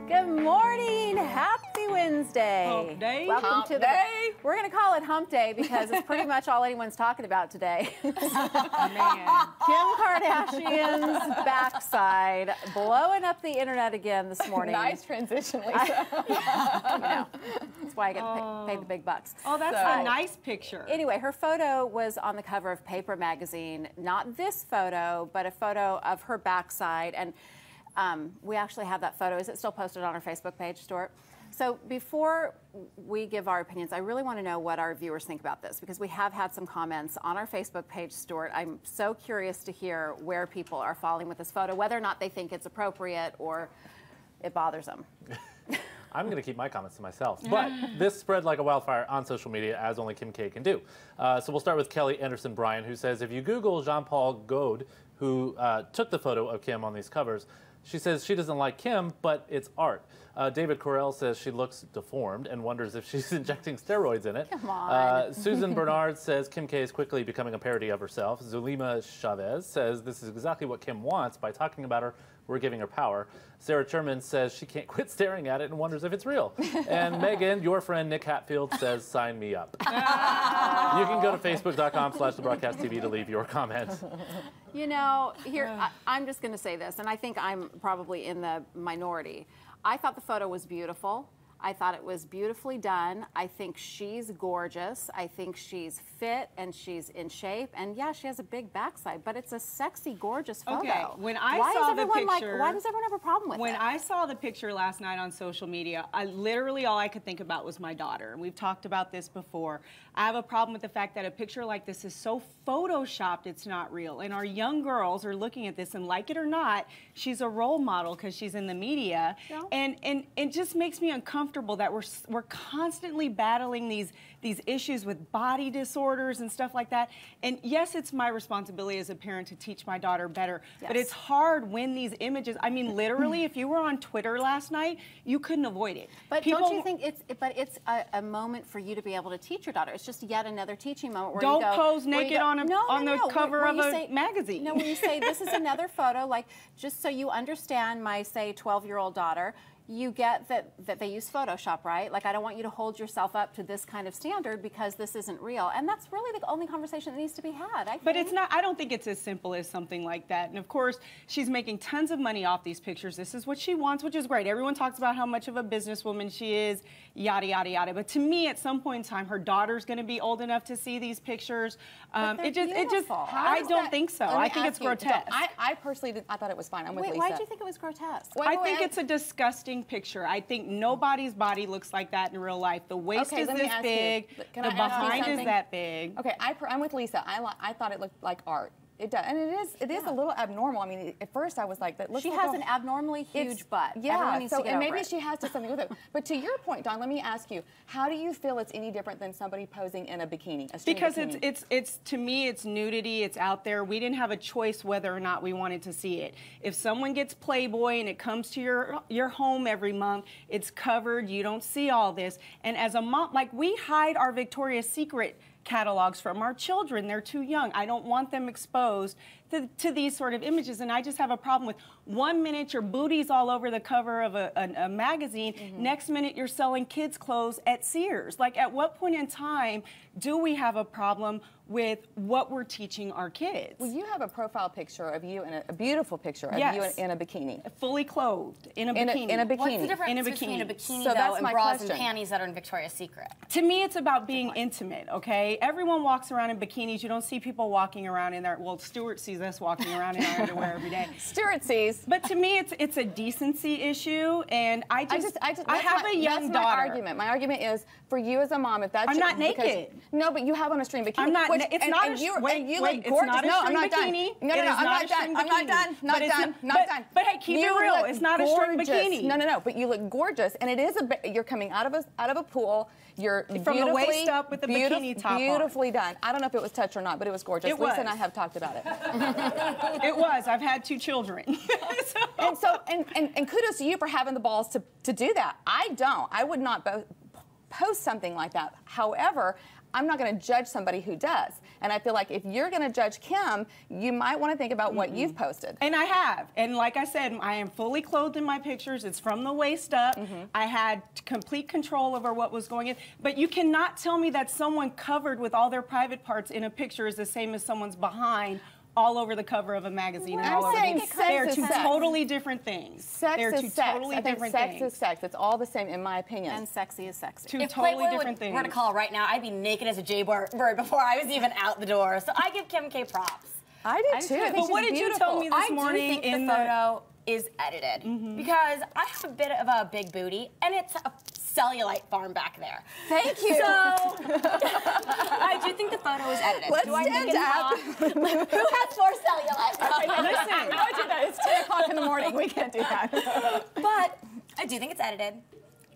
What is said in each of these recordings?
Good morning. Happy Wednesday. Hump day. Welcome to the We're going to call it Hump Day because it's pretty much all anyone's talking about today. Man. Kim Kardashian's backside blowing up the internet again this morning. Nice transition, Lisa. That's why I get paid the big bucks. Oh, that's a nice picture. Anyway, her photo was on the cover of Paper magazine. Not this photo, but a photo of her backside. And we actually have that photo. Is it still posted on our Facebook page, Stuart? So before we give our opinions, I really want to know what our viewers think about this, because we have had some comments on our Facebook page, Stuart. I'm so curious to hear where people are falling with this photo, whether or not they think it's appropriate or it bothers them. I'm going to keep my comments to myself, but this spread like a wildfire on social media, as only Kim K can do. So we'll start with Kelly Anderson Bryan, who says, if you Google Jean-Paul Gaultier, who took the photo of Kim on these covers, she says she doesn't like Kim, but it's art. David Correll says she looks deformed and wonders if she's injecting steroids in it. Come on. Susan Bernard says Kim K is quickly becoming a parody of herself. Zulima Chavez says this is exactly what Kim wants. By talking about her, we're giving her power. Sarah Sherman says she can't quit staring at it and wonders if it's real. And Megan, your friend Nick Hatfield, says sign me up. You can go to facebook.com/thebroadcasttv to leave your comment. You know, here, I'm just going to say this, and I think I'm probably in the minority. I thought the photo was beautiful. I thought it was beautifully done. I think she's gorgeous. I think she's fit and she's in shape. And yeah, she has a big backside, but it's a sexy, gorgeous photo. Okay, when I saw the picture, why does everyone have a problem with it? When I saw the picture last night on social media, literally all I could think about was my daughter. And we've talked about this before. I have a problem with the fact that a picture like this is so photoshopped, it's not real. And our young girls are looking at this, and like it or not, she's a role model because she's in the media. Yeah. And it just makes me uncomfortable that we're constantly battling these issues with body disorders and stuff like that. And yes, it's my responsibility as a parent to teach my daughter better, but it's hard when these images, I mean, literally, if you were on Twitter last night, you couldn't avoid it. But don't you think it's a moment for you to be able to teach your daughter? It's just yet another teaching moment where don't you go, pose naked on the cover of a magazine. No, when you say this is another photo, like just so you understand my, say, 12-year-old daughter, you get that they use Photoshop, right? Like, I don't want you to hold yourself up to this kind of standard because this isn't real. And that's really the only conversation that needs to be had, I think. But it's not, I don't think it's as simple as something like that. And of course, she's making tons of money off these pictures. This is what she wants, which is great. Everyone talks about how much of a businesswoman she is, yada, yada, yada. But to me, at some point in time, her daughter's gonna be old enough to see these pictures. I don't think so. I think it's grotesque. I personally I thought it was fine. I'm with Lisa. Why did you think it was grotesque? I think it's a disgusting picture. I think nobody's body looks like that in real life. The waist is this big, the behind is that big. Okay, I'm with Lisa. I thought it looked like art. It does, and it is a little abnormal. I mean, at first I was like, that looks. She has an abnormally huge butt. Yeah, everyone needs to get and over maybe it. she has to something with it. But to your point, Dawn, let me ask you: how do you feel it's any different than somebody posing in a bikini? Because it's to me, it's nudity. It's out there. We didn't have a choice whether or not we wanted to see it. If someone gets Playboy and it comes to your home every month, it's covered. You don't see all this. And as a mom, like, we hide our Victoria's Secret catalogs from our children. They're too young. I don't want them exposed to these sort of images, and I just have a problem with 1 minute your booty's all over the cover of a magazine, next minute you're selling kids' clothes at Sears. Like, at what point in time do we have a problem with what we're teaching our kids? Well, you have a profile picture of you, in a beautiful picture of you in a bikini. Fully clothed, in a bikini. In a bikini. What's the difference between a bikini, though, and bras and panties that are in Victoria's Secret? To me, it's about being intimate, okay? Everyone walks around in bikinis. You don't see people walking around in their, well, Stuart sees us walking around in our underwear every day. Stuart sees. But to me, it's a decency issue, and I have a young daughter. That's my argument. My argument is, for you as a mom, if that's I'm not naked. No, but you have on a string bikini. I'm not. It's not a string bikini. No, I'm not done. I'm not done. Not done. Not done. But hey, keep it real. It's not a string bikini. No. But you look gorgeous, and it is you're coming out of a pool. You're from the waist up with the bikini top on. Beautifully done. I don't know if it was touch or not, but it was gorgeous. It was. Lisa and I have talked about it. It was. I've had 2 children. And kudos to you for having the balls to do that. I don't. I would not post something like that. However, I'm not going to judge somebody who does. And I feel like if you're going to judge Kim, you might want to think about what you've posted. And I have. And like I said, I am fully clothed in my pictures. It's from the waist up. I had complete control over what was going in. But you cannot tell me that someone covered with all their private parts in a picture is the same as someone's behind all over the cover of a magazine. I'm saying they're two totally different things. Sex is sex. I think sex is sex. It's all the same, in my opinion. And sexy is sexy. Two totally different things. If Playboy were to call right now, I'd be naked as a jaybird before I was even out the door. So I give Kim K props. I do too. But what did you tell me this morning? I do think the photo is edited because I have a bit of a big booty and it's a cellulite farm back there. Thank you. So I do think the photo is edited. Let's do I think stand up. Who has more cellulite? Listen, we don't do that. It's 10 o'clock in the morning. We can't do that. But I do think it's edited.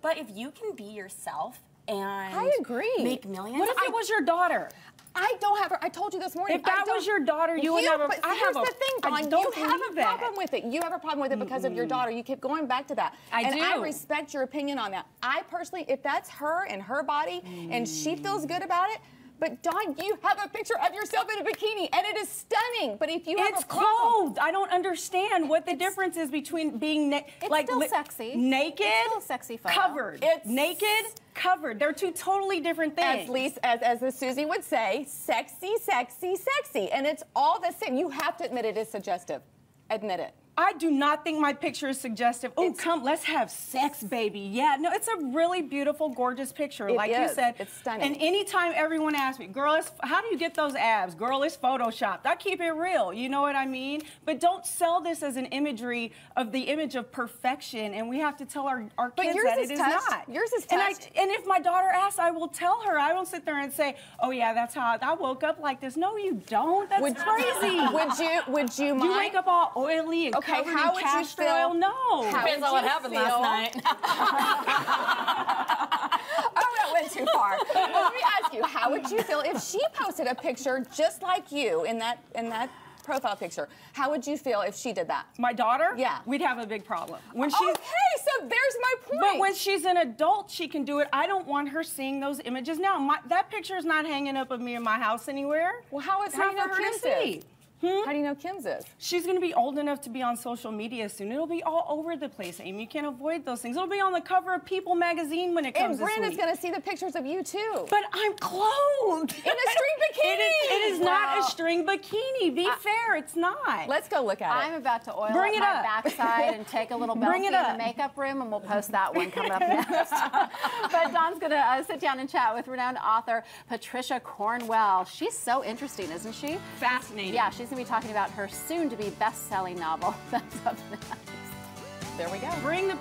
But if you can be yourself and I agree. make millions. What if it was your daughter? I don't have her. I told you this morning. If that was your daughter, you would have a. But here's the thing, Dawn. You have a that. problem with it. You have a problem with it because of your daughter. You keep going back to that. I do. I respect your opinion on that. I personally, if that's her and her body and she feels good about it, but Dawn, you have a picture of yourself in a bikini and it is stunning. But if you have It's a problem, clothed. I don't understand what the difference is between being It's still sexy. naked, It's still a sexy photo. covered. It's naked, covered. They're two totally different things. as the Susie would say, sexy, sexy, sexy. And it's all the same. You have to admit it is suggestive. Admit it. I do not think my picture is suggestive. Oh, come, let's have sex, baby. Yeah, no, it's a really beautiful, gorgeous picture. It like is. you said. It's stunning. And anytime everyone asks me, girl, how do you get those abs? Girl, it's photoshopped. I keep it real. You know what I mean? But don't sell this as an imagery of the image of perfection. And we have to tell our kids that it is not. Yours is touched. And if my daughter asks, I will tell her. I don't sit there and say, oh, yeah, that's how I woke up like this. No, you don't. That's crazy. Would you mind? You wake up all oily and covered in castor oil? No. Depends on what happened last night. That went too far. Let me ask you, how would you feel if she posted a picture just like you in that profile picture? How would you feel if she did that? My daughter? Yeah. We'd have a big problem. When Okay, so there's my point. But when she's an adult, she can do it. I don't want her seeing those images now. That picture is not hanging up of me in my house anywhere. Well, how do you know Kim's is? How do you know Kim's is? She's going to be old enough to be on social media soon. It'll be all over the place, Amy. You can't avoid those things. It'll be on the cover of People magazine when it comes this week. And Brandon's going to see the pictures of you, too. But I'm clothed. In a string bikini. It is not a string bikini. Be fair, it's not. Let's go look at it. I'm about to oil up Bring it my up. backside and take a little selfie in the makeup room, and we'll post that one coming up next. But Dawn's going to sit down and chat with renowned author Patricia Cornwell. She's so interesting, isn't she? Fascinating. Yeah, she's going to be talking about her soon-to-be best-selling novel. That's up next. There we go. Bring the